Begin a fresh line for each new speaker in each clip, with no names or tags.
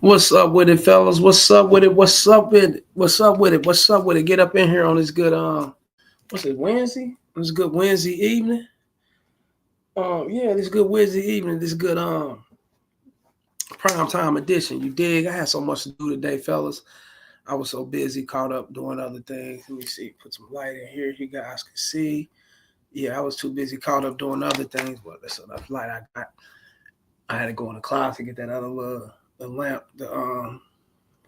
What's up with it, fellas? What's up with it? What's up with it? What's up with it? What's up with it? Get up in here on this good what's it, Wednesday? This good Wednesday evening. Yeah, this good Wednesday evening, this good prime time edition. You dig? I had so much to do today, fellas. I was so busy, caught up doing other things. Let me see, put some light in here. You guys can see. Yeah, I was too busy, caught up doing other things, but that's enough light I got. I had to go in the closet get that other little the lamp, the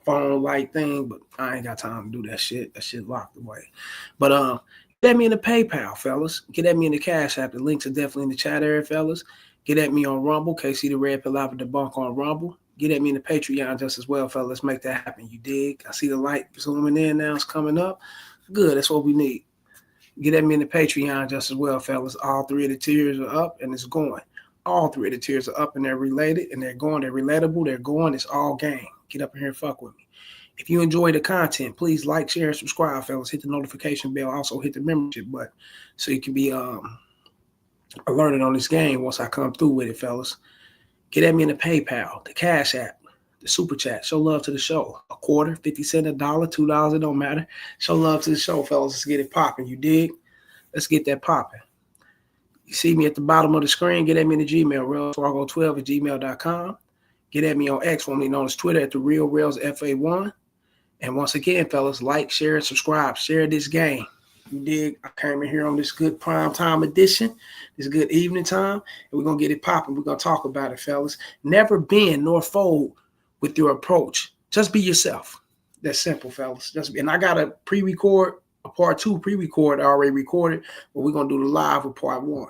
phone light thing, but I ain't got time to do that shit. That shit locked away. But get at me in the PayPal, fellas. Get at me in the Cash App. The links are definitely in the chat area, fellas. Get at me on Rumble. KC the Red Pill out the bunk on Rumble. Get at me in the Patreon just as well, fellas. Let's make that happen. You dig? I see the light zooming in now. It's coming up. Good. That's what we need. Get at me in the Patreon just as well, fellas. All three of the tiers are up and it's going. All three of the tiers are up and they're related and they're going. They're relatable. They're going. It's all game. Get up in here and fuck with me. If you enjoy the content, please like, share, and subscribe, fellas. Hit the notification bell. Also hit the membership button so you can be alerted on this game once I come through with it, fellas. Get at me in the PayPal, the Cash App, the Super Chat. Show love to the show. A quarter, 50 cents, $1, $2, it don't matter. Show love to the show, fellas. Let's get it popping. You dig? Let's get that popping. You see me at the bottom of the screen. Get at me in the Gmail, realsfargo12 at gmail.com. Get at me on X, formerly known as Twitter, at the Real Rails FA1. And once again, fellas, like, share, and subscribe. Share this game. You dig? I came in here on this good prime time edition, this good evening time, and we're going to get it popping. We're going to talk about it, fellas. Never bend nor fold with your approach. Just be yourself. That's simple, fellas. And I got a pre-record, a part 2 pre-record I already recorded, but we're going to do the live with part 1.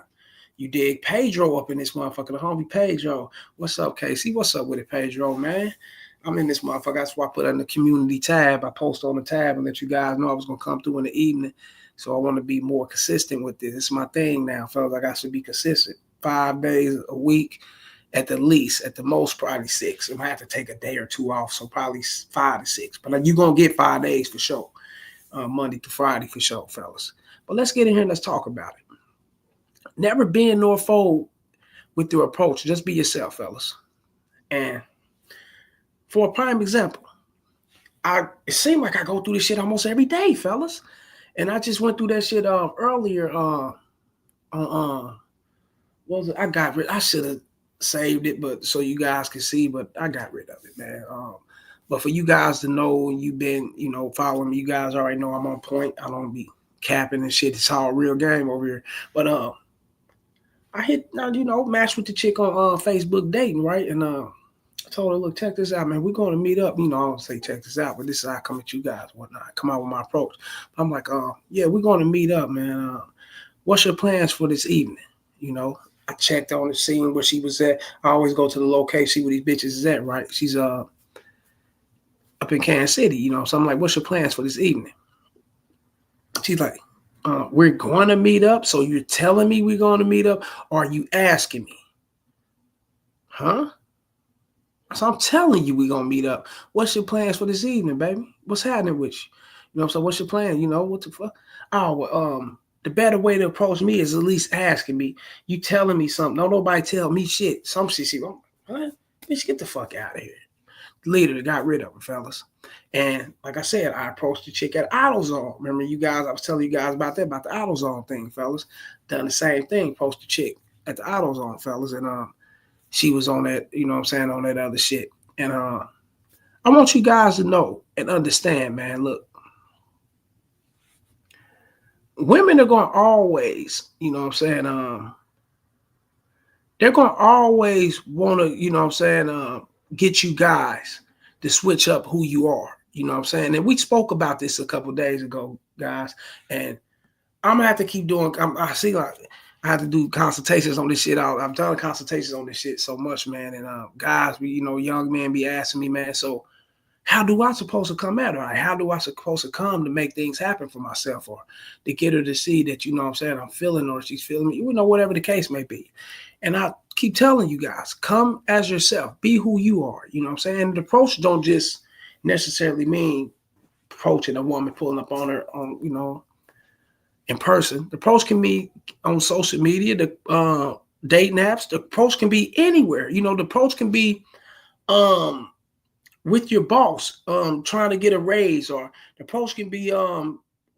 You dig? Pedro up in this motherfucker, the homie Pedro. What's up, Casey? What's up with it, Pedro, man? I'm in this motherfucker. That's why I put on the community tab. I post on the tab and let you guys know I was going to come through in the evening. So I want to be more consistent with this. It's my thing now, fellas. I got to be consistent. 5 days a week at the least. At the most, probably 6. I might have to take a day or 2 off, so probably 5 to 6. But you're going to get 5 days for sure. Monday to Friday for sure, fellas. But let's get in here and let's talk about it. Never bend nor fold with your approach. Just be yourself, fellas. And for a prime example, it seemed like I go through this shit almost every day, fellas. And I just went through that shit earlier. What was it? I should have saved it, but so you guys can see, but I got rid of it, man. But for you guys to know, you've been, following me, you guys already know I'm on point. I don't be capping and shit. It's all real game over here. But I hit, matched with the chick on Facebook dating, right? And I told her, look, check this out, man. We're going to meet up. I don't say check this out, but this is how I come at you guys, whatnot. Come out with my approach. I'm like, yeah, we're going to meet up, man. What's your plans for this evening? I checked on the scene where she was at. I always go to the location, see where these bitches is at, right? She's up in Kansas City, So I'm like, what's your plans for this evening? She's like, we're going to meet up. So you're telling me we're going to meet up? Or are you asking me? Huh? So I'm telling you we're going to meet up. What's your plans for this evening, baby? What's happening with you? So what's your plan? What the fuck? Oh, well, the better way to approach me is at least asking me. You telling me something. Don't nobody tell me shit. Some shit, what? Bitch, get the fuck out of here. Later, got rid of her, fellas. And like I said, I approached the chick at AutoZone. Remember you guys, I was telling you guys about the AutoZone thing, fellas. Done the same thing, approached the chick at the AutoZone, fellas. And she was on that, on that other shit. And I want you guys to know and understand, man, look. Women are going to always, they're going to always want to, get you guys to switch up who you are. And we spoke about this a couple of days ago, guys. And I'm going to have to keep doing, I see like I have to do consultations on this shit. I'm done consultations on this shit so much, man. And guys, young men be asking me, man, so how do I supposed to come at her? Like, how do I supposed to come to make things happen for myself or to get her to see that, I'm feeling her or she's feeling me, whatever the case may be. And I keep telling you guys, come as yourself, be who you are. The approach don't just necessarily mean approaching a woman, pulling up on her in person. The approach can be on social media, the dating apps. The approach can be anywhere. The approach can be with your boss, trying to get a raise, or the approach can be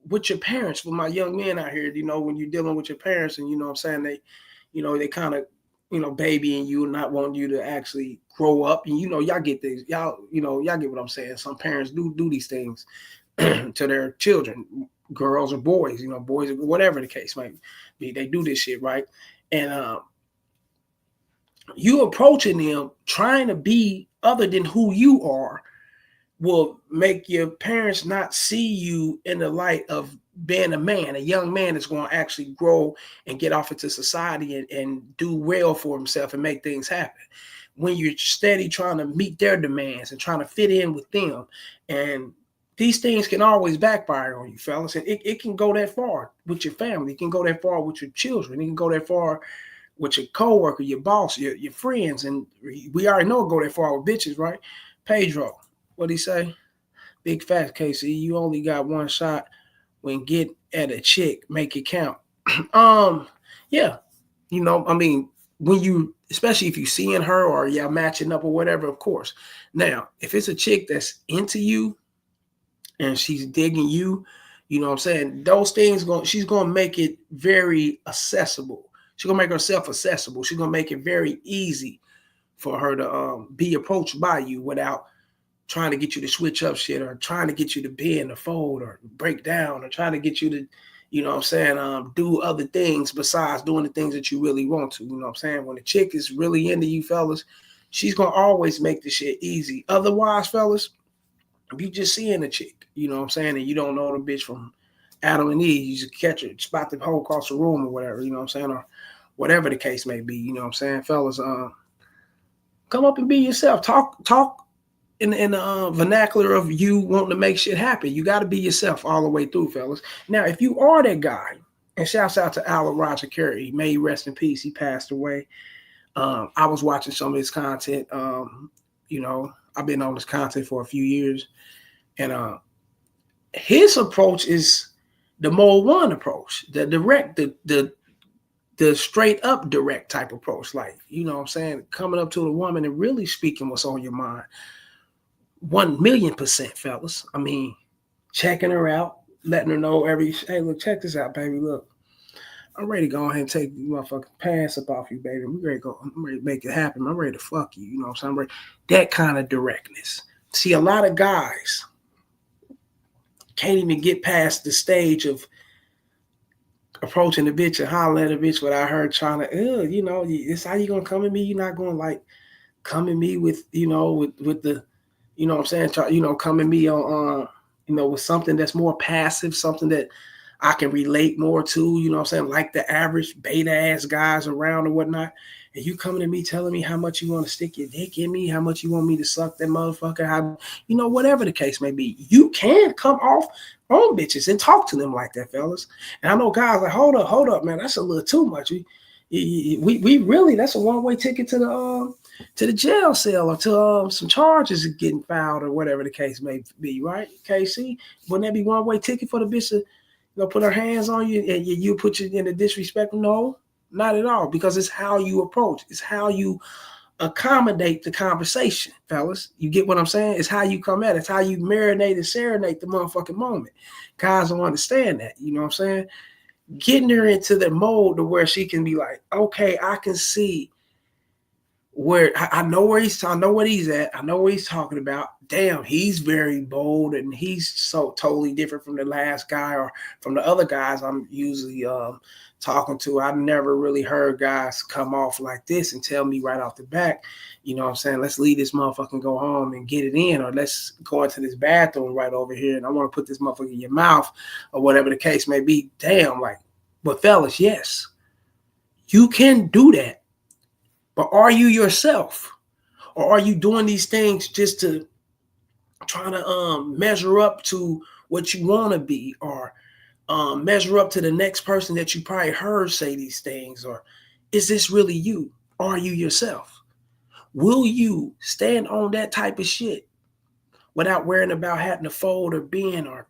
with your parents. For my young men out here, when you're dealing with your parents, and what I'm saying, they kind of, babying you, not wanting you to actually grow up, and y'all get things, y'all get what I'm saying. Some parents do these things to their children, girls or boys, boys, whatever the case might be, they do this shit, right? And you approaching them trying to be other than who you are will make your parents not see you in the light of being a man. A young man is going to actually grow and get off into society and do well for himself and make things happen. When you're steady trying to meet their demands and trying to fit in with them, and these things can always backfire on you, fellas. And it can go that far with your family. It can go that far with your children. It can go that far with your coworker, your boss, your friends. And we already know it go that far with bitches, right? Pedro, what'd he say? Big fat Casey, you only got one shot. When get at a chick, make it count. um, yeah, I mean, when you, especially if you seeing her or y'all matching up or whatever, of course. Now, if it's a chick that's into you and she's digging you, you know what I'm saying? Those things she's gonna make it very accessible. She's gonna make herself accessible. She's gonna make it very easy for her to be approached by you without trying to get you to switch up shit, or trying to get you to bend or fold or break down, or trying to get you to, do other things besides doing the things that you really want to. You know what I'm saying? When a chick is really into you, fellas, she's gonna always make the shit easy. Otherwise, fellas, if you just seeing a chick, you know what I'm saying, and you don't know the bitch from Adam and Eve, you just catch her, spot the whole across the room or whatever, you know what I'm saying, or whatever the case may be, you know what I'm saying, fellas, come up and be yourself. Talk in the vernacular of you wanting to make shit happen. You got to be yourself all the way through, fellas. Now, if you are that guy, and shouts out to Alan Roger Curry, may he rest in peace. He passed away. I was watching some of his content. I've been on his content for a few years, and his approach is the Mode One approach, the direct, the straight up direct type approach. Like, you know what I'm saying, coming up to the woman and really speaking what's on your mind. 1,000,000%, fellas. I mean, checking her out, letting her know hey, look, check this out, baby. Look, I'm ready to go ahead and take the motherfucking pants up off you, baby. I'm ready to go. I'm ready to make it happen. I'm ready to fuck you. You know what I'm saying? I'm ready. That kind of directness. See, a lot of guys can't even get past the stage of approaching the bitch and hollering at a bitch without her trying to, it's how you gonna come at me. You're not gonna like come at me with, with the, you know what I'm saying, try, come at me on, with something that's more passive, something that I can relate more to, you know what I'm saying, like the average beta ass guys around or whatnot. And you coming to me telling me how much you want to stick your dick in me, how much you want me to suck that motherfucker, how, whatever the case may be. You can come off on bitches and talk to them like that, fellas. And I know guys like, hold up, man, that's a little too much. We really, that's a one-way ticket to the jail cell, or to some charges getting filed, or whatever the case may be, right? KC, wouldn't that be one-way ticket for the bitch to put her hands on you and you put you in the disrespect? No, not at all, because it's how you approach. It's how you accommodate the conversation, fellas. You get what I'm saying? It's how you come at it. It's how you marinate and serenade the motherfucking moment. Guys don't understand that, you know what I'm saying? Getting her into the mode to where she can be like, okay, I can see where I know where I know what he's at. I know what he's talking about. Damn, he's very bold, and he's so totally different from the last guy or from the other guys I'm usually talking to. I've never really heard guys come off like this and tell me right off the back, you know what I'm saying, let's leave this motherfucker and go home and get it in, or let's go into this bathroom right over here and I want to put this motherfucker in your mouth, or whatever the case may be. Damn, like, but fellas, yes, you can do that. But are you yourself? Or are you doing these things just to try to measure up to what you want to be, or measure up to the next person that you probably heard say these things? Or is this really you? Are you yourself? Will you stand on that type of shit without worrying about having to fold or bend, or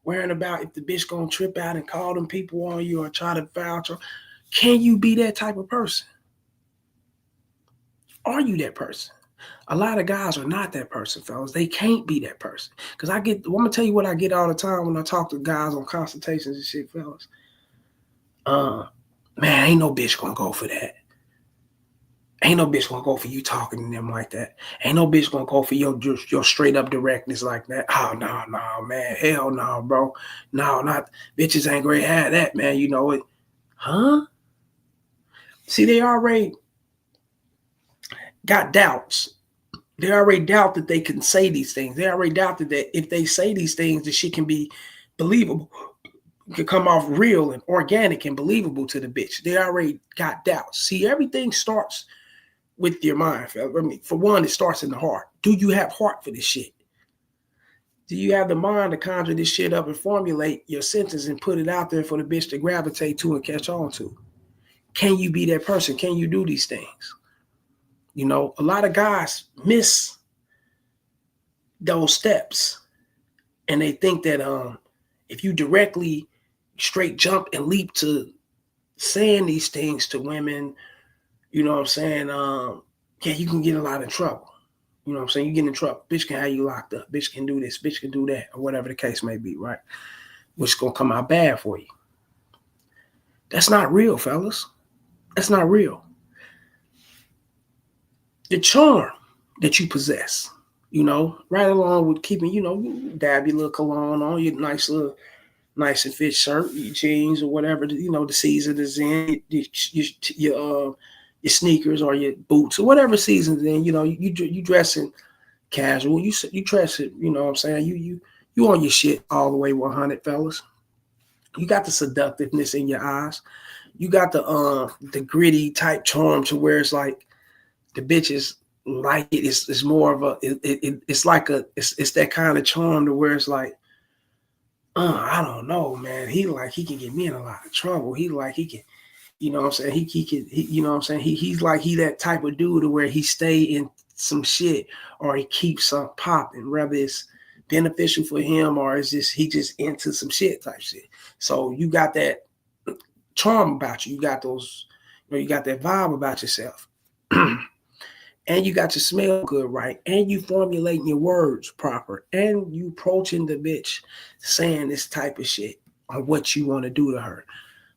worrying about if the bitch gonna trip out and call them people on you or try to vouch? Can you be that type of person? Are you that person? A lot of guys are not that person, fellas. They can't be that person. Because I'm going to tell you what I get all the time when I talk to guys on consultations and shit, fellas. Man, ain't no bitch gonna go for that. Ain't no bitch gonna go for you talking to them like that. Ain't no bitch gonna go for your straight up directness like that. Oh no, man, hell no, bro. No, not bitches ain't gonna have that, man. You know it, huh? See, they already got doubts. They already doubt that they can say these things. They already doubt that if they say these things, that shit can be believable, can come off real and organic and believable to the bitch. They already got doubts. See, everything starts with your mind. I mean, for one, it starts in the heart. Do you have heart for this shit? Do you have the mind to conjure this shit up and formulate your sentence and put it out there for the bitch to gravitate to and catch on to? Can you be that person? Can you do these things? You know, a lot of guys miss those steps, and they think that if you directly straight jump and leap to saying these things to women, you know what I'm saying? Yeah, you can get a lot of trouble. You know what I'm saying? You get in trouble. Bitch can have you locked up. Bitch can do this. Bitch can do that, or whatever the case may be, right? Which is gonna come out bad for you. That's not real, fellas. That's not real. The charm that you possess, you know, right along with keeping, you know, dab your little cologne on, your nice and fit shirt, your jeans or whatever, you know, the season is in, your sneakers or your boots or whatever season is in, you know, you dressing casual, you dress it, you know what I'm saying? You on your shit all the way 100, fellas. You got the seductiveness in your eyes. You got the gritty type charm to where it's like the bitches like it. It's more of it's like it's that kind of charm to where it's like, I don't know, man. He can get me in a lot of trouble. He can, you know what I'm saying? He can, you know what I'm saying? He's like, he that type of dude to where he stay in some shit or he keeps some popping, whether it's beneficial for him or it's just, he just into some shit type shit. So you got that charm about you. You got those, you know, you got that vibe about yourself. And you got to smell good, right? And you formulating your words proper. And you approaching the bitch saying this type of shit on what you want to do to her.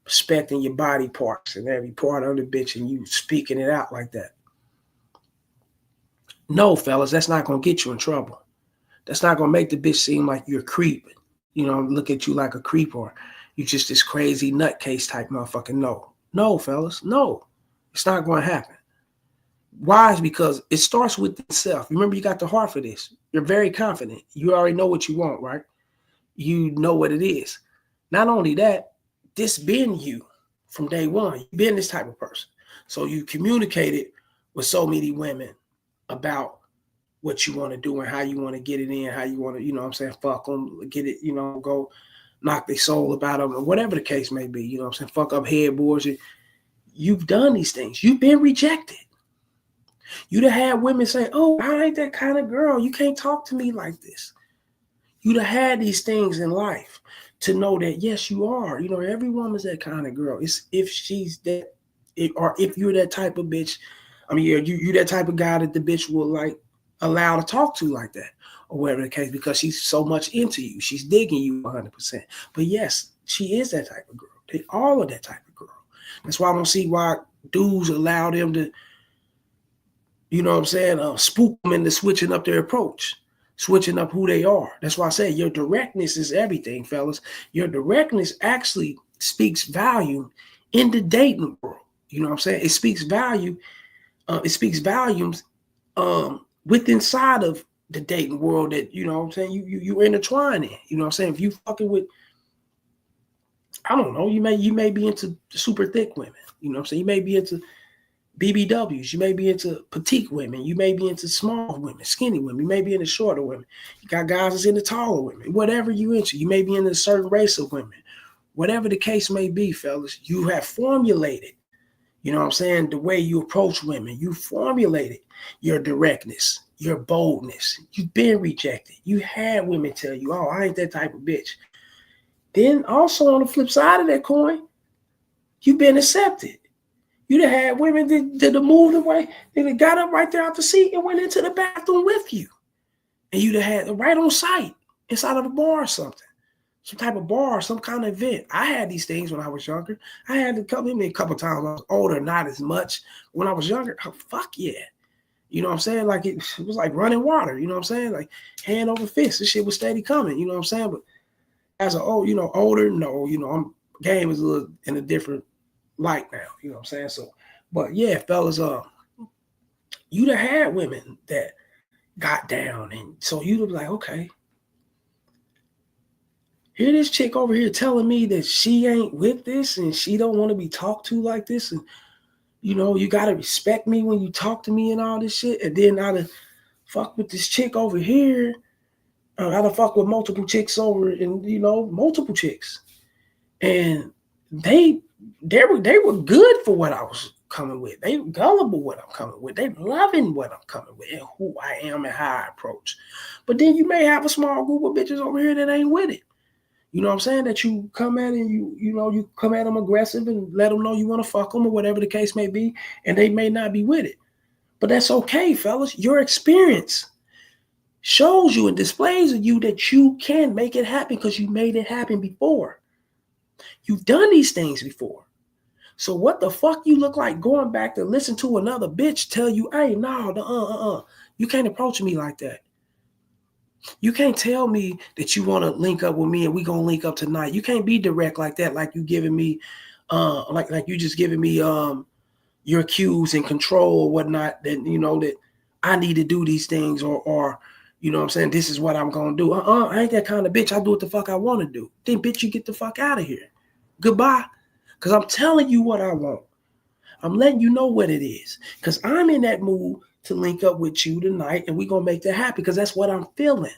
Respecting your body parts and every part of the bitch and you speaking it out like that. No, fellas, that's not going to get you in trouble. That's not going to make the bitch seem like you're a creep. You know, look at you like a creep or you just this crazy nutcase type motherfucker. No, fellas, no. It's not going to happen. Why? Is because it starts with itself. Remember, you got the heart for this. You're very confident. You already know what you want, right? You know what it is. Not only that, this been you from day one. You've been this type of person. So you communicated with so many women about what you want to do and how you want to get it in, how you want to, you know what I'm saying, fuck them, get it, you know, go knock their soul about them, or whatever the case may be, you know what I'm saying, fuck up headboards. You've done these things. You've been rejected. You'd have had women say, oh, I ain't that kind of girl. You can't talk to me like this. You'd have had these things in life to know that, yes, you are. You know, every woman's that kind of girl. It's if she's that, or if you're that type of bitch. I mean, you're that type of guy that the bitch will like allow to talk to like that, or whatever the case, because she's so much into you. She's digging you 100%. But yes, she is that type of girl. They all are that type of girl. That's why I don't see why dudes allow them to, you know what I'm saying, spook them into switching up their approach, switching up who they are. That's why I say your directness is everything, fellas. Your directness actually speaks value in the dating world. You know what I'm saying? It speaks value. It speaks volumes with inside of the dating world that, you know what I'm saying, you intertwine in. You know what I'm saying? If you fucking with, I don't know, you may be into super thick women. You know what I'm saying? You may be into BBWs. You may be into petite women. You may be into small women, skinny women. You may be into shorter women. You got guys that's into taller women. Whatever you into, you may be into a certain race of women. Whatever the case may be, fellas, you have formulated, you know what I'm saying, the way you approach women. You formulated your directness, your boldness. You've been rejected. You had women tell you, oh, I ain't that type of bitch. Then also on the flip side of that coin, you've been accepted. You'd have had women that moved away, that got up right there out the seat and went into the bathroom with you. And you'd have had it right on site inside of a bar or something. Some type of bar, some kind of event. I had these things when I was younger. I had to come in me a couple times when I was older, not as much. When I was younger, oh, fuck yeah. You know what I'm saying? Like it was like running water. You know what I'm saying? Like hand over fist. This shit was steady coming. You know what I'm saying? But as an old, older, no, I'm game is a little in a different light now. You know what I'm saying? So, but yeah, fellas, you'd have had women that got down, and so you'd have like, okay, here this chick over here telling me that she ain't with this and she don't want to be talked to like this, and you gotta respect me when you talk to me and all this shit, and then I'd fuck with this chick over here. I'd fuck with multiple chicks over, and multiple chicks, and they were good for what I was coming with. They gullible what I'm coming with. They loving what I'm coming with and who I am and how I approach. But then you may have a small group of bitches over here that ain't with it. You know what I'm saying? That you come at and you come at them aggressive and let them know you want to fuck them or whatever the case may be, and they may not be with it. But that's okay, fellas. Your experience shows you and displays to you that you can make it happen because you made it happen before. You've done these things before. So what the fuck you look like going back to listen to another bitch tell you, hey, no, you can't approach me like that. You can't tell me that you want to link up with me and we gonna link up tonight. You can't be direct like that, like you giving me, like you just giving me your cues and control or whatnot. That that I need to do these things or you know what I'm saying. This is what I'm gonna do. I ain't that kind of bitch. I do what the fuck I want to do. Then bitch, you get the fuck out of here. Goodbye. Cause I'm telling you what I want. I'm letting you know what it is. Cause I'm in that mood to link up with you tonight, and we gonna make that happen. Because that's what I'm feeling.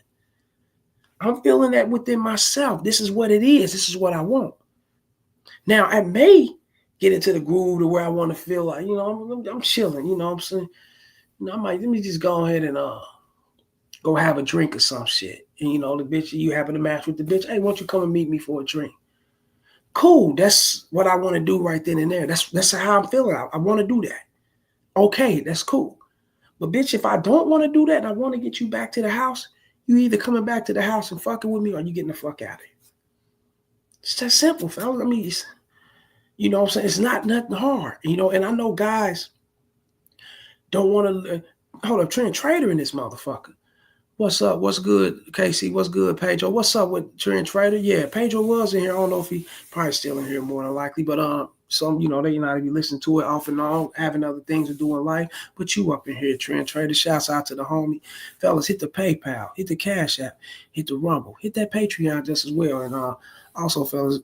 I'm feeling that within myself. This is what it is. This is what I want. Now, I may get into the groove to where I want to feel like, I'm chilling. You know what I'm saying? I might, let me just go ahead and go have a drink or some shit. And, the bitch, you happen to match with the bitch. Hey, why don't you come and meet me for a drink? Cool. That's what I want to do right then and there. That's how I'm feeling. I want to do that. Okay, that's cool. But, bitch, if I don't want to do that and I want to get you back to the house, you either coming back to the house and fucking with me or you getting the fuck out of here. It's that simple, fellas. I mean, you know what I'm saying? It's not nothing hard, and I know guys don't want to hold up. Trend Trader in this motherfucker. What's up? What's good, Casey? What's good, Pedro? What's up with Trend Trader? Yeah, Pedro was in here. I don't know if he probably still in here more than likely, but some, they not even listen to it off and on, having other things to do in life. But you up in here, Trend Trader. Shouts out to the homie. Fellas, hit the PayPal, hit the Cash App, hit the Rumble, hit that Patreon just as well. And also, fellas,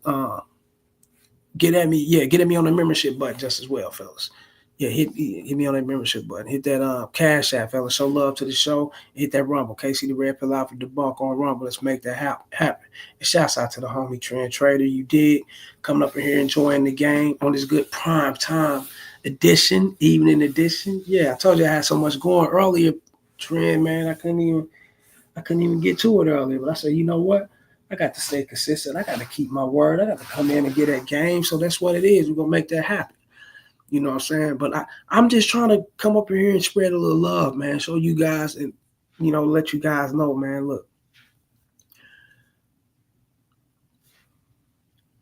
get at me on the membership button just as well, fellas. Yeah, hit me on that membership button. Hit that Cash App, fellas. Show love to the show. Hit that Rumble. Casey the Red Pill Alpha debunk on Rumble. Let's make that happen. And shouts out to the homie Trend Trader. You did coming up in here enjoying the game on this good prime time edition, evening edition. Yeah, I told you I had so much going earlier, Trend, man. I couldn't even get to it earlier. But I said, you know what? I got to stay consistent. I got to keep my word. I got to come in and get that game. So that's what it is. We're going to make that happen. You know what I'm saying? But I'm just trying to come up here and spread a little love, man. Show you guys and, let you guys know, man, look.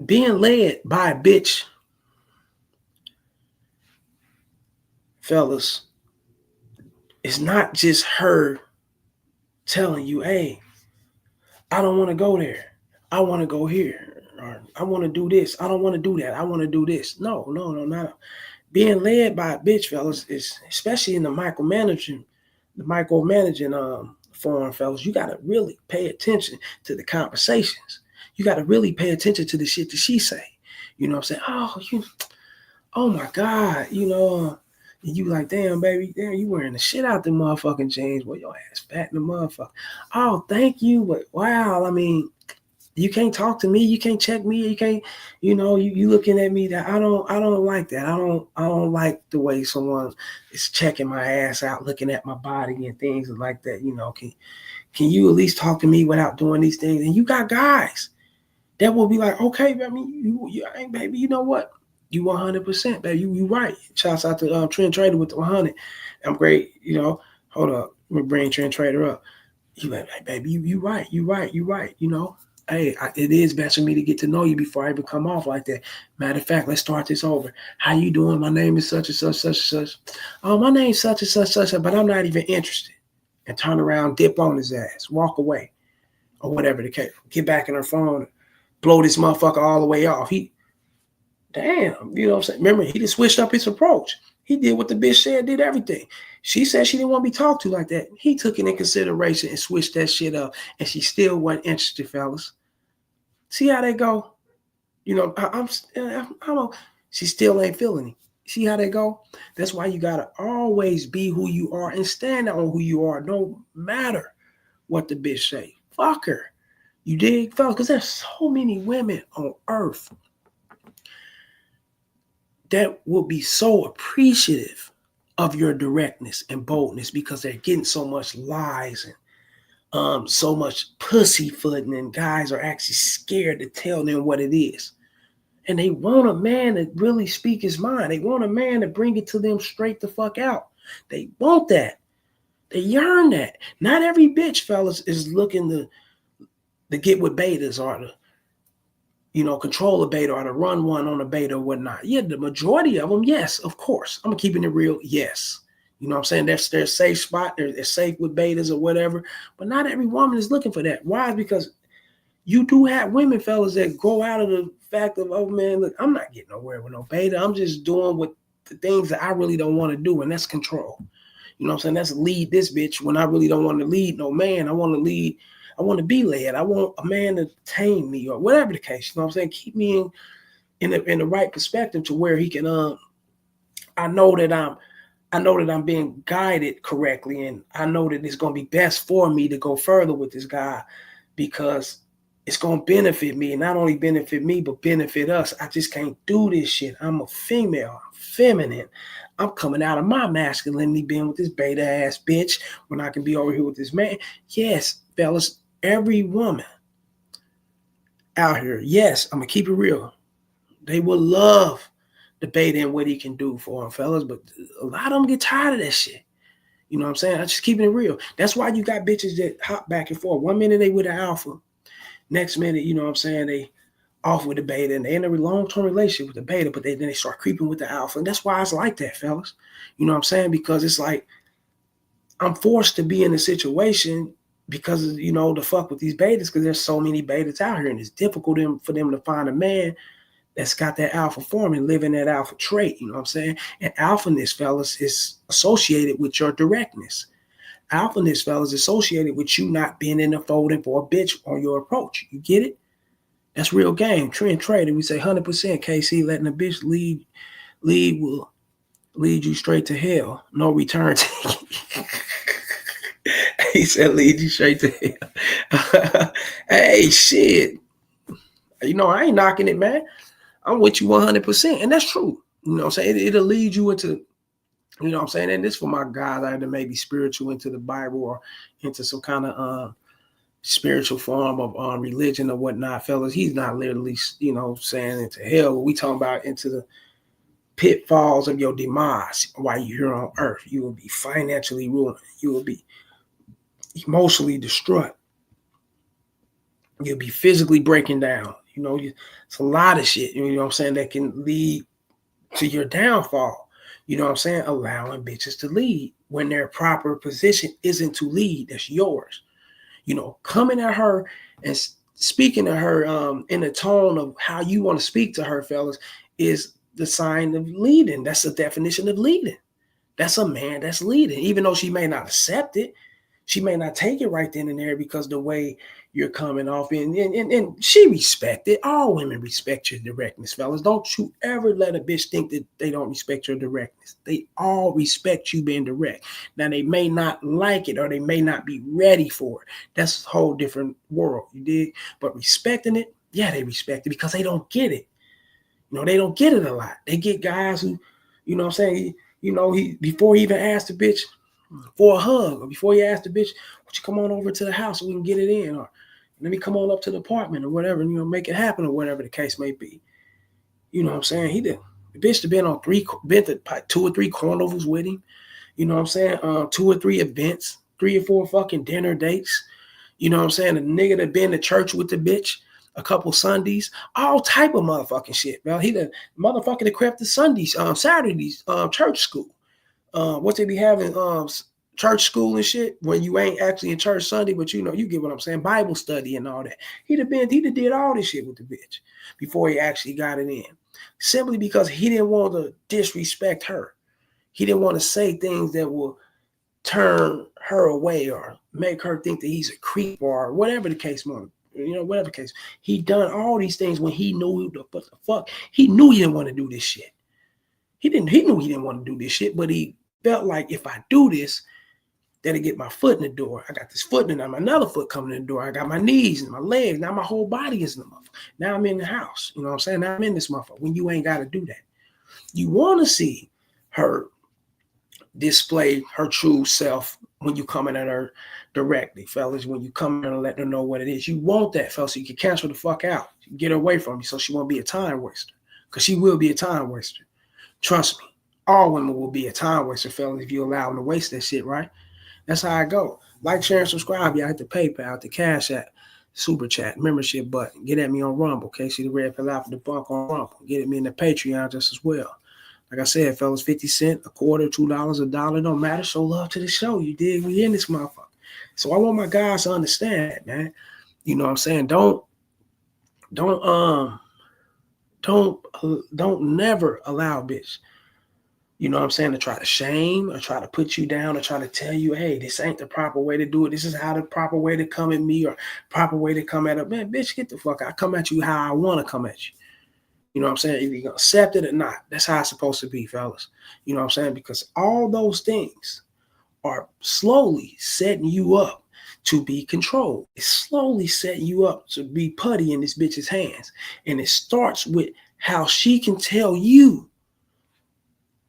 Being led by a bitch, fellas, it's not just her telling you, hey, I don't want to go there. I want to go here. Or I want to do this. I don't want to do that. I want to do this. No, not being led by a bitch, fellas, is especially in the micromanaging form, fellas. You gotta really pay attention to the conversations. You gotta really pay attention to the shit that she say. You know what I'm saying? Oh my God, and you like, damn, baby, damn, you wearing the shit out the motherfucking jeans. Well, your ass fat in the motherfucker. Oh, thank you, but wow, I mean, you can't talk to me. You can't check me. You can't, you looking at me that I don't like that. I don't like the way someone is checking my ass out, looking at my body and things like that. Can you at least talk to me without doing these things? And you got guys that will be like, okay, I mean, baby, you know what? You 100%, baby. You right. Shouts out to Trend Trader with the 100. I'm great. Hold up. Let me bring Trend Trader up. You like, hey, baby, you right. You right. You right. Hey, it is best for me to get to know you before I even come off like that. Matter of fact, let's start this over. How you doing? My name is such and such, such and such. Oh, my name's such and such, such, but I'm not even interested. And turn around, dip on his ass, walk away, or whatever the case. Get back in her phone, blow this motherfucker all the way off. Damn, you know what I'm saying? Remember, he just switched up his approach. He did what the bitch said, did everything. She said she didn't want to be talked to like that. He took it in consideration and switched that shit up, and she still wasn't interested, fellas. See how they go? I'm she still ain't feeling it. See how they go? That's why you gotta always be who you are and stand on who you are, no matter what the bitch say. Fuck her. You dig, fellas? Because there's so many women on earth that will be so appreciative of your directness and boldness because they're getting so much lies and so much pussyfooting, and guys are actually scared to tell them what it is. And they want a man to really speak his mind. They want a man to bring it to them straight the fuck out. They want that. They yearn that. Not every bitch, fellas, is looking to get with betas or to control a beta or to run one on a beta or whatnot. Yeah, the majority of them, yes, of course. I'm keeping it real, yes. You know what I'm saying? That's their safe spot. They're safe with betas or whatever. But not every woman is looking for that. Why? Because you do have women, fellas, that go out of the fact of, oh man, look, I'm not getting nowhere with no beta. I'm just doing what the things that I really don't want to do, and that's control. You know what I'm saying? That's lead this bitch when I really don't want to lead no man. I want to lead. I want to be led. I want a man to tame me or whatever the case. You know what I'm saying? Keep me in the right perspective to where he can I know that I'm being guided correctly, and I know that it's gonna be best for me to go further with this guy because it's gonna benefit me, and not only benefit me but benefit us. I just can't do this shit. I'm a female, I'm feminine. I'm coming out of my masculinity being with this beta ass bitch when I can be over here with this man. Yes, fellas, every woman out here, yes, I'm gonna keep it real. They will love the beta and what he can do for them, fellas, but a lot of them get tired of that shit. You know what I'm saying? I just keeping it real. That's why you got bitches that hop back and forth. 1 minute they with an alpha, next minute, you know what I'm saying, they off with the beta, and they in a long-term relationship with the beta, but then they start creeping with the alpha. And that's why it's like that, fellas. You know what I'm saying? Because it's like I'm forced to be in a situation because of, the fuck with these betas, because there's so many betas out here, and it's difficult for them to find a man that's got that alpha form and living that alpha trait. You know what I'm saying? And alphaness, fellas, is associated with your directness. Alphaness, fellas, is associated with you not being in the folding for a bitch on your approach. You get it? That's real game. Trend trading. We say 100% KC letting a bitch lead will lead you straight to hell. No return ticket. He said lead you straight to hell. Hey, shit. I ain't knocking it, man. I'm with you 100%. And that's true. You know what I'm saying? It'll lead you into, you know what I'm saying? And this for my guys out there maybe spiritual into the Bible or into some kind of spiritual form of religion or whatnot, fellas. He's not literally, saying into hell. We talking about into the pitfalls of your demise while you're here on earth. You will be financially ruined. You will be emotionally distraught. You'll be physically breaking down. It's a lot of shit, you know what I'm saying, that can lead to your downfall. You know what I'm saying? Allowing bitches to lead when their proper position isn't to lead. That's yours. Coming at her and speaking to her in the tone of how you want to speak to her, fellas, is the sign of leading. That's the definition of leading. That's a man that's leading. Even though she may not accept it, she may not take it right then and there because the way you're coming off, and she respected. All women respect your directness, fellas. Don't you ever let a bitch think that they don't respect your directness. They all respect you being direct. Now, they may not like it or they may not be ready for it. That's a whole different world, you dig? But respecting it, yeah, they respect it because they don't get it. They don't get it a lot. They get guys who, you know what I'm saying, he before he even asked the bitch for a hug, or before you ask the bitch, would you come on over to the house so we can get it in, or let me come on up to the apartment or whatever, make it happen or whatever the case may be. You know what I'm saying? He did. The bitch have been to probably 2 or 3 carnivals with him. You know what I'm saying? 2 or 3 events, 3 or 4 fucking dinner dates. You know what I'm saying? A nigga that been to church with the bitch a couple Sundays, all type of motherfucking shit, bro. He the motherfucking that crept the Sundays, Saturdays, church school. What they be having, church school and shit, when you ain't actually in church Sunday, but you know, you get what I'm saying, Bible study and all that. He did all this shit with the bitch before he actually got it in. Simply because he didn't want to disrespect her. He didn't want to say things that will turn her away or make her think that he's a creep or whatever the case might be. You know, whatever the case. He done all these things when he knew what the fuck. He knew he didn't want to do this shit. He knew he didn't want to do this shit, but he felt like if I do this, that'll get my foot in the door. I got this foot and now another foot coming in the door. I got my knees and my legs. Now my whole body is in the motherfucker. Now I'm in the house. You know what I'm saying? Now I'm in this motherfucker when you ain't got to do that. You want to see her display her true self when you coming at her directly, fellas. When you come in and let her know what it is, you want that, fellas, so you can cancel the fuck out, get her away from you, so she won't be a time waster, because she will be a time waster. Trust me, all women will be a time waster, fellas, if you allow them to waste that shit, right? That's how I go. Like, share, and subscribe. Y'all hit the PayPal, the Cash App, Super Chat, membership button. Get at me on Rumble, okay? See the red pill out for the bunk on Rumble. Get at me in the Patreon just as well. Like I said, fellas, 50 cents, a quarter, $2, $1, don't matter. Show love to the show. You dig? We in this motherfucker. So I want my guys to understand that, man. You know what I'm saying? Don't never allow a bitch, you know what I'm saying, to try to shame or try to put you down or try to tell you, hey, this ain't the proper way to do it. This is how the proper way to come at me or proper way to come at a man. Bitch, get the fuck out. I come at you how I want to come at you. You know what I'm saying? If you're going to accept it or not, that's how it's supposed to be, fellas. You know what I'm saying? Because all those things are slowly setting you up to be controlled. It's slowly setting you up to be putty in this bitch's hands. And it starts with how she can tell you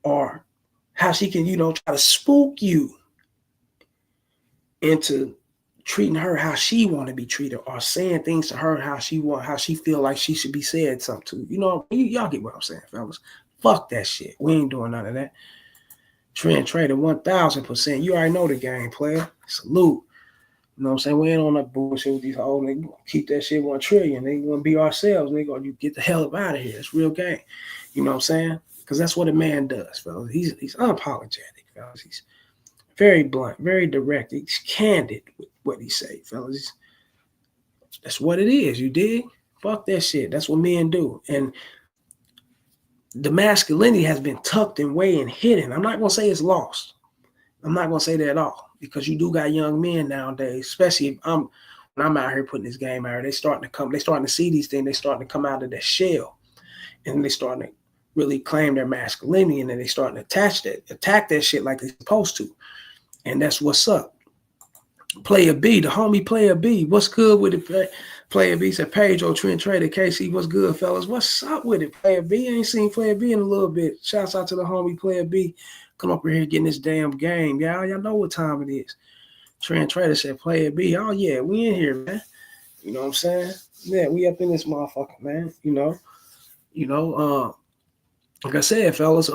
or how she can, you know, try to spook you into treating her how she want to be treated or saying things to her how she feel like she should be said something to. You know, y'all get what I'm saying, fellas. Fuck that shit. We ain't doing none of that. Trend trader 1000%. You already know the game, player. Salute. You know what I'm saying? We ain't on that bullshit with these hoes. They keep that shit 1 trillion. They want to be ourselves. They gonna get the hell up out of here. It's real game. You know what I'm saying? Because that's what a man does, fellas. He's unapologetic, fellas. He's very blunt, very direct. He's candid with what he say, fellas. That's what it is. You dig? Fuck that shit. That's what men do. And the masculinity has been tucked away and hidden. I'm not gonna say it's lost. I'm not gonna say that at all, because you do got young men nowadays, especially if when I'm out here putting this game out here, they starting to see these things, they starting to come out of that shell, and they starting to really claim their masculinity, and then they starting to attack that shit like they're supposed to. And that's what's up. Player B, the homie Player B, what's good with it? Player B said, Pedro, Trent Trader, KC, what's good, fellas? What's up with it? Player B, I ain't seen Player B in a little bit. Shouts out to the homie Player B. Come up here getting this damn game, y'all. Y'all know what time it is. Trent Trader said, Player B. Oh, yeah, we in here, man. You know what I'm saying? Yeah, we up in this motherfucker, man. You know, like I said, fellas,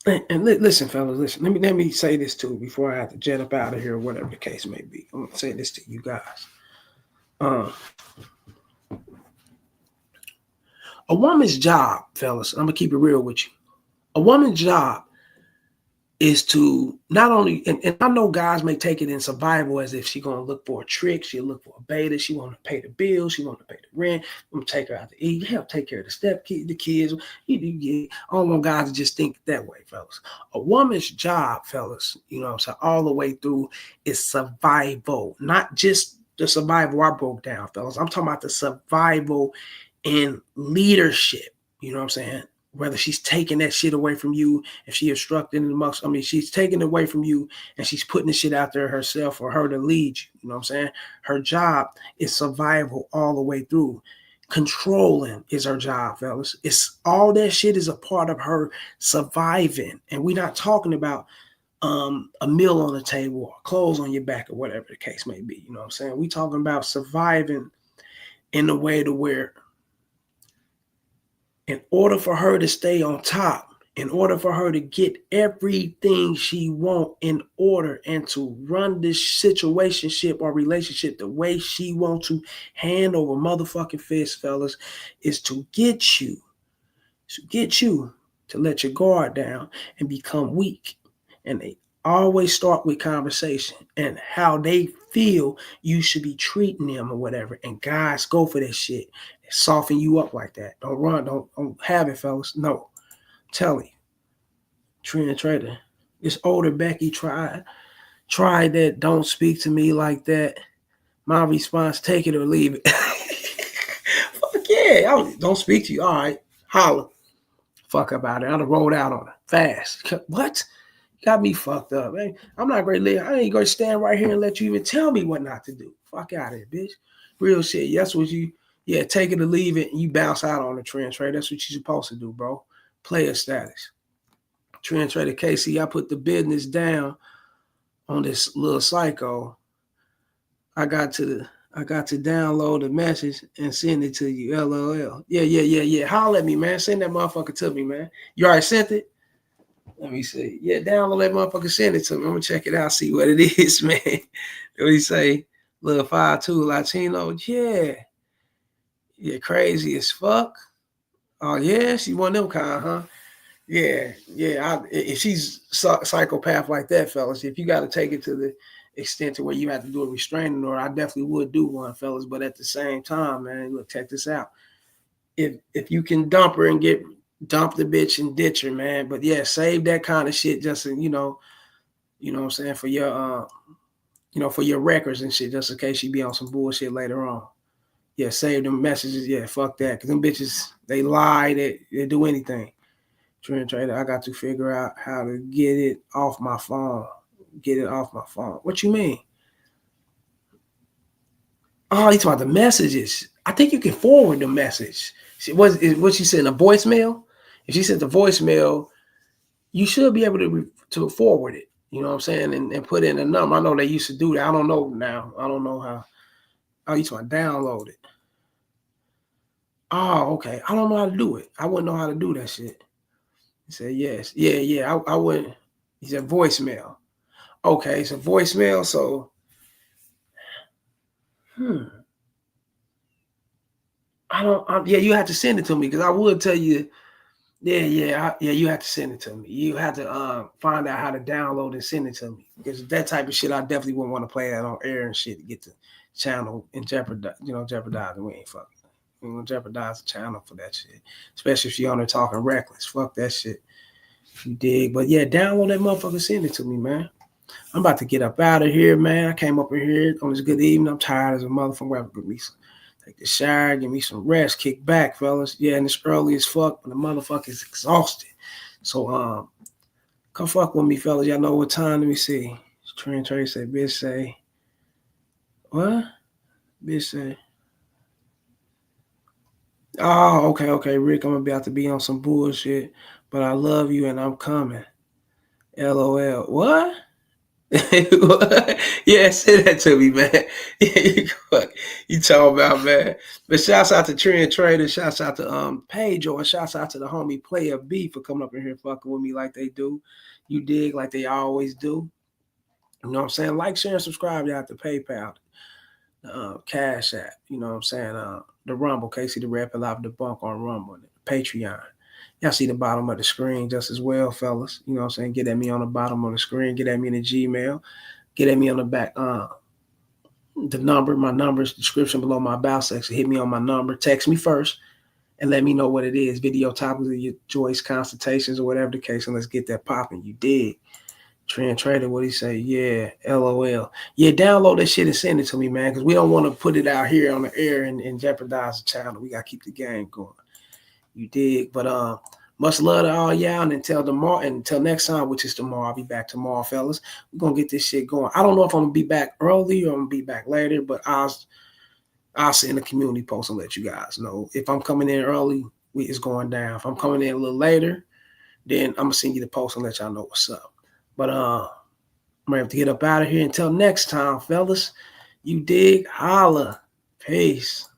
and listen, fellas, listen. Let me say this too before I have to jet up out of here, or whatever the case may be. I'm gonna say this to you guys. A woman's job, fellas, I'm gonna keep it real with you. A woman's job is to not only, and I know guys may take it in survival as if she's gonna look for a trick, she'll look for a beta, she want to pay the bills, she want to pay the rent, I'm gonna take her out to eat, help take care of the kids. I don't want guys to just think that way, fellas. A woman's job, fellas, you know what I'm saying, all the way through is survival, not just the survival I broke down, fellas. I'm talking about the survival in leadership, you know what I'm saying? Whether she's taking that shit away from you, if she obstructed in the muscle, I mean, she's taking it away from you and she's putting the shit out there herself for her to lead you. You know what I'm saying? Her job is survival all the way through. Controlling is her job, fellas. It's all that shit is a part of her surviving. And we're not talking about a meal on the table or clothes on your back or whatever the case may be. You know what I'm saying? We talking about surviving in a way to where, in order for her to stay on top, in order for her to get everything she want in order and to run this situationship or relationship the way she wants to, hand over motherfucking fist, fellas, is to get you to let your guard down and become weak. And they always start with conversation and how they feel you should be treating them or whatever. And guys go for that shit. Soften you up like that. Don't run. Don't have it, fellas. No. Tell me. Trina Trader. This older Becky tried that. Don't speak to me like that. My response, take it or leave it. Fuck yeah. Don't speak to you. All right. Holla. Fuck about it. I'd have rolled out on her fast. What? Got me fucked up, man. I'm not great leader. I ain't gonna stand right here and let you even tell me what not to do. Fuck out of here, bitch. Real shit. That's what you, yeah, take it or leave it, and you bounce out on the trend trade. That's what you're supposed to do, bro. Player status. Trend trader KC, I put the business down on this little psycho. I got to download the message and send it to you. LOL. Yeah. Holler at me, man. Send that motherfucker to me, man. You already sent it? Let me see. Yeah, download that motherfucker, send it to me. I'm gonna check it out, see what it is, man. What do you say? Little 5'2" Latino. Yeah, crazy as fuck. Oh yeah, she one of them kind, huh? Yeah. If she's psychopath like that, fellas, if you got to take it to the extent to where you have to do a restraining order, I definitely would do one, fellas. But at the same time, man, look, check this out. If you can dump her and dump the bitch and ditch her, man. But yeah, save that kind of shit just you know what I'm saying, for your for your records and shit, just in case she be on some bullshit later on. Yeah, save them messages. Yeah, fuck that. Cause them bitches, they lie, they do anything. Trend trader, I got to figure out how to get it off my phone. Get it off my phone. What you mean? Oh, you talking about the messages. I think you can forward the message. What she said in a voicemail? If she sent the voicemail, you should be able to forward it. You know what I'm saying? And put in a number. I know they used to do that. I don't know now. I don't know how. Oh, you talking about download it. Oh, okay. I don't know how to do it. I wouldn't know how to do that shit. He said, yes. Yeah. I wouldn't. He said voicemail. Okay, so voicemail. So, yeah, you have to send it to me because I would tell you. Yeah. You have to send it to me. You have to find out how to download and send it to me because that type of shit, I definitely wouldn't want to play that on air and shit to get the channel in jeopardize. Jeopardizing. We ain't fucking. We gonna jeopardize the channel for that shit, especially if you on there talking reckless. Fuck that shit. You dig? But yeah, download that motherfucker. Send it to me, man. I'm about to get up out of here, man. I came up in here on this good evening. I'm tired as a motherfucker. I'm gonna take the shower, give me some rest, kick back, fellas. Yeah, and it's early as fuck, but the motherfucker is exhausted. So come fuck with me, fellas. Y'all know what time. Let me see. Trent Trey say, bitch say, what? Bitch say, oh, okay, Rick, I'm about to be on some bullshit, but I love you and I'm coming. LOL. What? Yeah, say that to me, man. You talking about, man. But shouts out to Trend Trader, shouts out to Pedro, and shouts out to the homie Player B for coming up in here fucking with me like they do. You dig, like they always do. You know what I'm saying? Like, share, and subscribe. Y'all to PayPal, Cash App. You know what I'm saying? The Rumble, Casey the Rap Live the Bunk on Rumble, Patreon. Y'all see the bottom of the screen just as well, fellas. You know what I'm saying? Get at me on the bottom of the screen. Get at me in the Gmail. Get at me on the back. The number, my number's description below my about section. Hit me on my number. Text me first and let me know what it is. Video topics of your choice, consultations, or whatever the case. And let's get that popping. You dig? Trend Trader, what he say? Yeah, LOL. Yeah, download that shit and send it to me, man, because we don't want to put it out here on the air and jeopardize the channel. We got to keep the game going. You dig? But much love to all y'all, and until next time, which is tomorrow. I'll be back tomorrow, fellas. We're gonna get this shit going. I don't know if I'm gonna be back early or I'm gonna be back later, but I'll send a community post and let you guys know. If I'm coming in early, it's going down. If I'm coming in a little later, then I'm gonna send you the post and let y'all know what's up. But I'm gonna have to get up out of here. Until next time, fellas. You dig? Holla. Peace.